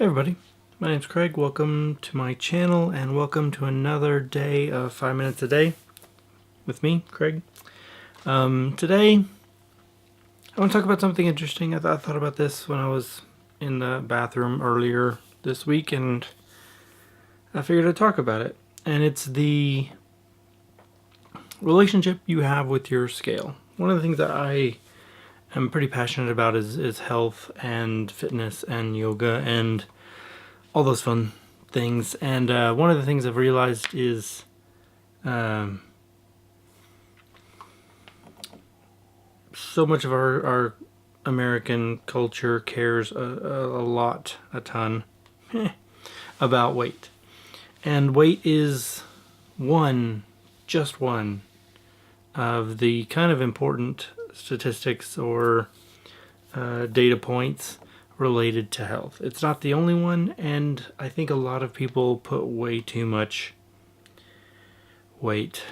Hey everybody, my name's Craig. Welcome to my channel and welcome to another day of 5 minutes a day with me, Craig. Today I want to talk about something interesting. I thought about this when I was in the bathroom earlier this week and I figured I'd talk about it. And it's the relationship you have with your scale. One of the things that I am pretty passionate about is health and fitness and yoga and all those fun things. And one of the things I've realized is so much of our American culture cares a ton about weight. And weight is just one of the kind of important statistics or data points related to health. It's not the only one, and I think a lot of people put way too much weight,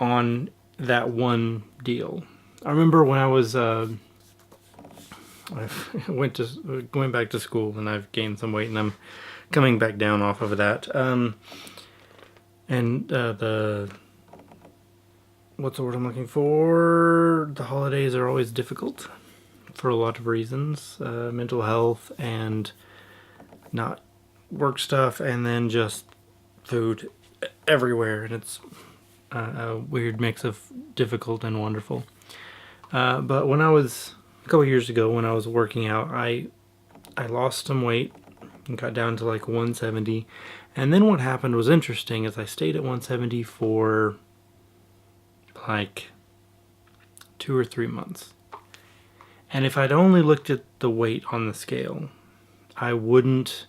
on that one deal. I remember when I was I went back to school and I've gained some weight and I'm coming back down off of that. What's the word I'm looking for? The holidays are always difficult for a lot of reasons, mental health and not work stuff, and then just food everywhere, and it's a weird mix of difficult and wonderful. But when I was a couple years ago, when I was working out, I lost some weight and got down to like 170, and then what happened was interesting. Is I stayed at 170 for like 2 or 3 months. And if I'd only looked at the weight on the scale, I wouldn't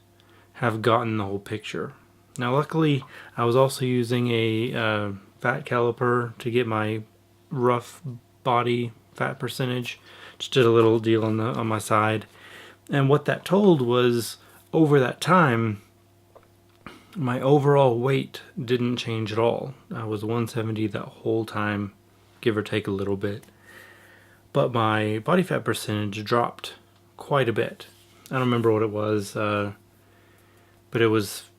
have gotten the whole picture. Now, luckily, I was also using a fat caliper to get my rough body fat percentage. Just did a little deal on my side. And what that told was, over that time, my overall weight didn't change at all. I was 170 that whole time, give or take a little bit. But my body fat percentage dropped quite a bit. I don't remember what it was, but it was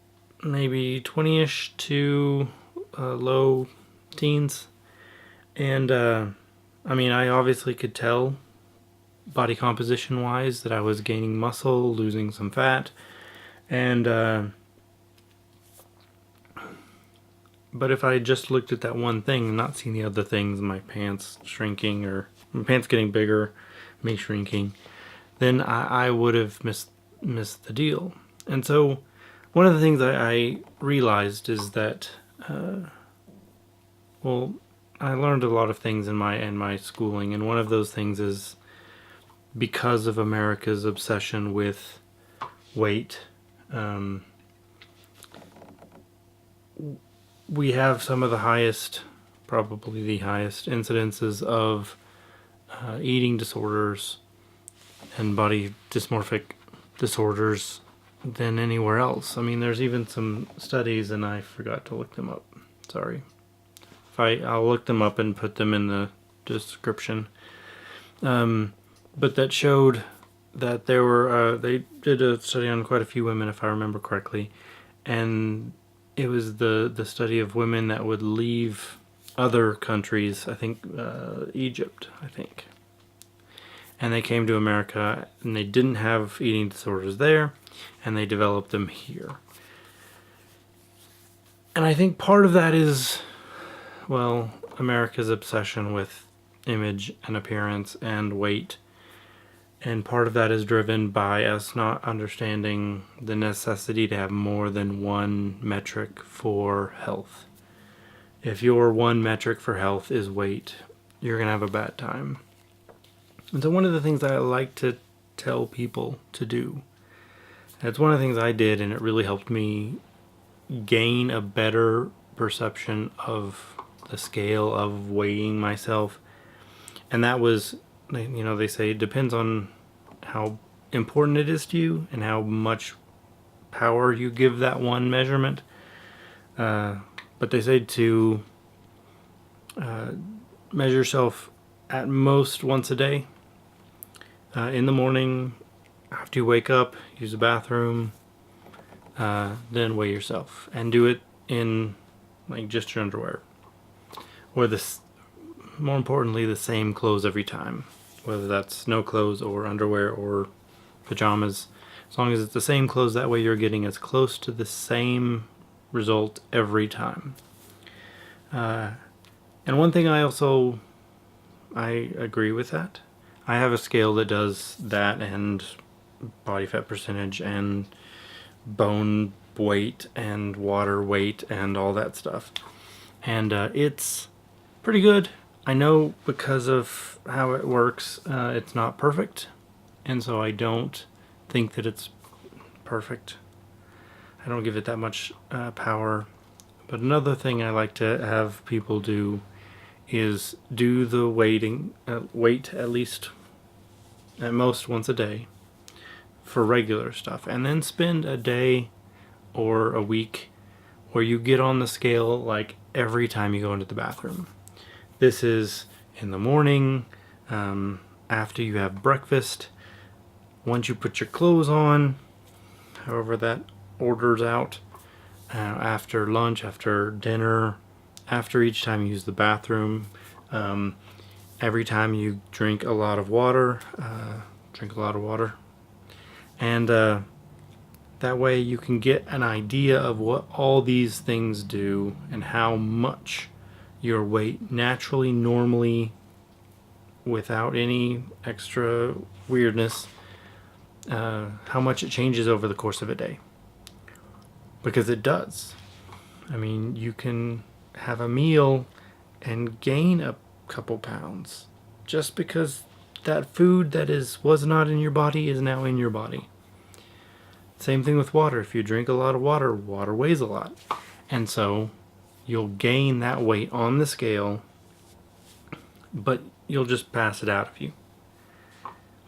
maybe 20-ish to low teens. And I mean, I obviously could tell body composition wise that I was gaining muscle, losing some fat, and but if I just looked at that one thing and not seen the other things, my pants shrinking or my pants getting bigger, me shrinking, then I would have missed the deal. And so one of the things I realized is that, well, I learned a lot of things in my schooling, and one of those things is because of America's obsession with weight, we have some of the highest, probably the highest incidences of eating disorders and body dysmorphic disorders than anywhere else. I mean, there's even some studies, and I forgot to look them up. Sorry. I'll look them up and put them in the description. But that showed that there were, they did a study on quite a few women, if I remember correctly, and it was the study of women that would leave other countries, I think Egypt, and they came to America and they didn't have eating disorders there, and they developed them here. And I think part of that is, well, America's obsession with image and appearance and weight. And part of that is driven by us not understanding the necessity to have more than one metric for health. If your one metric for health is weight, you're going to have a bad time. And so one of the things I like to tell people to do, and it's one of the things I did, and it really helped me gain a better perception of the scale of weighing myself. And that was, you know, they say it depends on how important it is to you and how much power you give that one measurement. But they say to measure yourself at most once a day, in the morning, after you wake up, use the bathroom, then weigh yourself, and do it in like just your underwear, or this, more importantly, the same clothes every time, whether that's no clothes or underwear or pajamas. As long as it's the same clothes, that way you're getting as close to the same result every time. And one thing I agree with that. I have a scale that does that, and body fat percentage and bone weight and water weight and all that stuff. And it's pretty good. I know because of how it works, it's not perfect. And so I don't think that it's perfect. I don't give it that much power. But another thing I like to have people do is do the weight at least at most once a day for regular stuff, and then spend a day or a week where you get on the scale like every time you go into the bathroom. This is in the morning, after you have breakfast, once you put your clothes on, however that orders out, after lunch, after dinner, after each time you use the bathroom, every time you drink a lot of water, and that way you can get an idea of what all these things do and how much your weight naturally, normally, without any extra weirdness, how much it changes over the course of a day. Because it does. I mean, you can have a meal and gain a couple pounds just because that food that was not in your body is now in your body. Same thing with water. If you drink a lot of water, water weighs a lot. And so you'll gain that weight on the scale, but you'll just pass it out of you.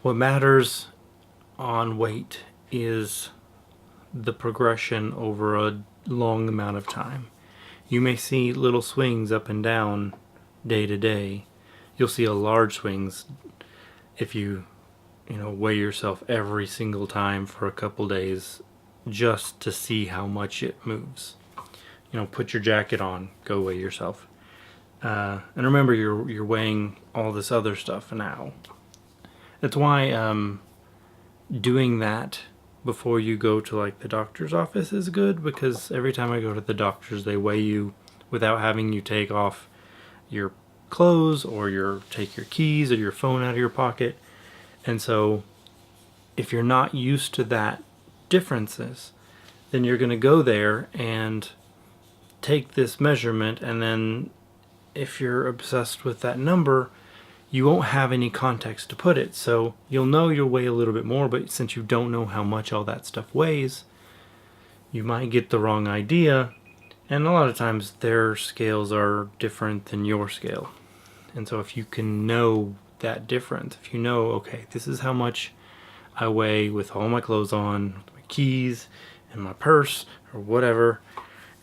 What matters on weight is the progression over a long amount of time. You may see little swings up and down day to day. You'll see large swings if you weigh yourself every single time for a couple days just to see how much it moves. Put your jacket on, go weigh yourself. And remember, you're weighing all this other stuff now. That's why doing that before you go to like the doctor's office is good, because every time I go to the doctor's, they weigh you without having you take off your clothes or take your keys or your phone out of your pocket. And so if you're not used to that differences, then you're going to go there and take this measurement, and then if you're obsessed with that number, you won't have any context to put it. So you'll know you'll weigh a little bit more, but since you don't know how much all that stuff weighs, you might get the wrong idea. And a lot of times their scales are different than your scale. And so if you can know that difference, if you know, okay, this is how much I weigh with all my clothes on, my keys and my purse or whatever,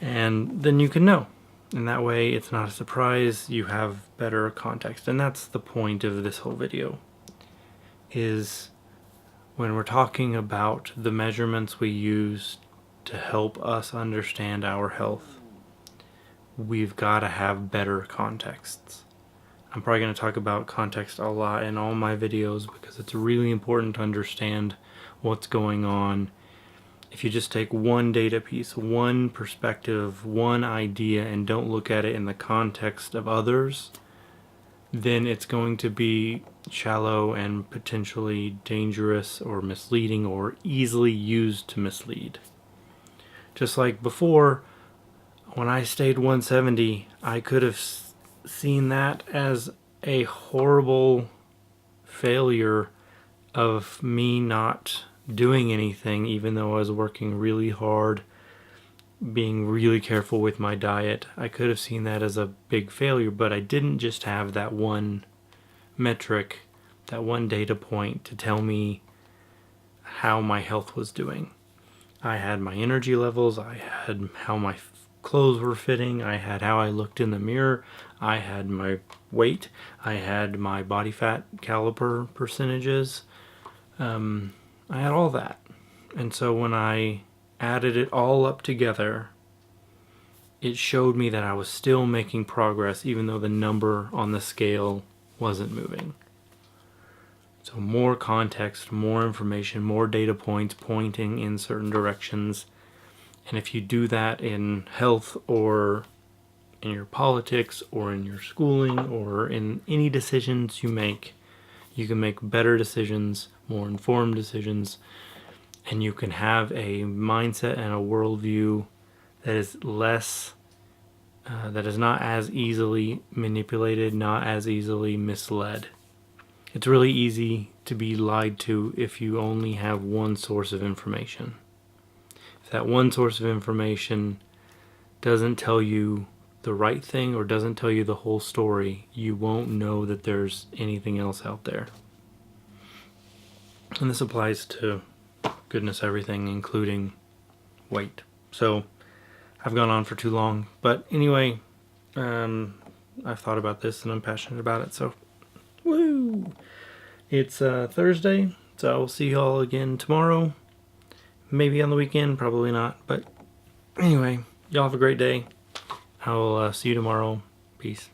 and then you can know. And that way it's not a surprise, you have better context. And that's the point of this whole video, is when we're talking about the measurements we use to help us understand our health, we've got to have better contexts. I'm probably going to talk about context a lot in all my videos because it's really important to understand what's going on. If you just take one data piece, one perspective, one idea, and don't look at it in the context of others, then it's going to be shallow and potentially dangerous or misleading or easily used to mislead. Just like before, when I stayed 170, I could have seen that as a horrible failure of me not doing anything, even though I was working really hard, being really careful with my diet. I could have seen that as a big failure, but I didn't just have that one metric, that one data point to tell me how my health was doing. I had my energy levels, I had how my clothes were fitting, I had how I looked in the mirror, I had my weight, I had my body fat caliper percentages, I had all that. And so when I added it all up together, it showed me that I was still making progress even though the number on the scale wasn't moving. So more context, more information, more data points pointing in certain directions. And if you do that in health or in your politics or in your schooling or in any decisions you make, you can make better decisions, more informed decisions, and you can have a mindset and a worldview that is less, that is not as easily manipulated, not as easily misled. It's really easy to be lied to if you only have one source of information. If that one source of information doesn't tell you the right thing or doesn't tell you the whole story, you won't know that there's anything else out there. And this applies to goodness everything, including weight. So I've gone on for too long, but anyway, I've thought about this and I'm passionate about it, so woo! It's Thursday, so I will see you all again tomorrow. Maybe on the weekend, probably not, but anyway, y'all have a great day. I will see you tomorrow. Peace.